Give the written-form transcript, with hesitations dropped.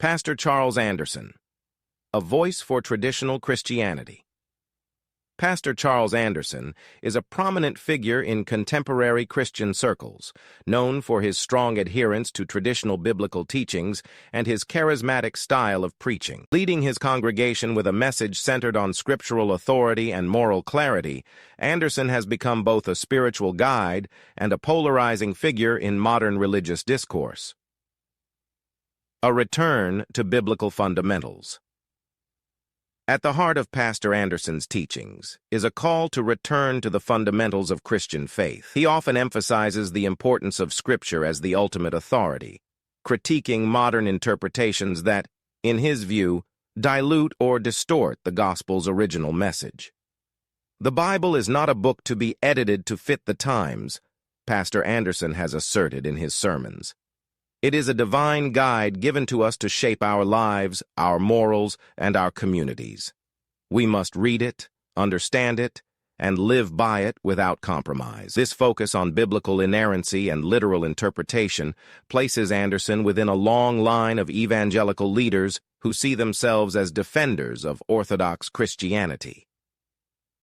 Pastor Charles Anderson, a voice for traditional Christianity. Pastor Charles Anderson is a prominent figure in contemporary Christian circles, known for his strong adherence to traditional biblical teachings and his charismatic style of preaching. Leading his congregation with a message centered on scriptural authority and moral clarity, Anderson has become both a spiritual guide and a polarizing figure in modern religious discourse. A return to biblical fundamentals. At the heart of Pastor Anderson's teachings is a call to return to the fundamentals of Christian faith. He often emphasizes the importance of Scripture as the ultimate authority, critiquing modern interpretations that, in his view, dilute or distort the gospel's original message. The Bible is not a book to be edited to fit the times, Pastor Anderson has asserted in his sermons. It is a divine guide given to us to shape our lives, our morals, and our communities. We must read it, understand it, and live by it without compromise. This focus on biblical inerrancy and literal interpretation places Anderson within a long line of evangelical leaders who see themselves as defenders of Orthodox Christianity.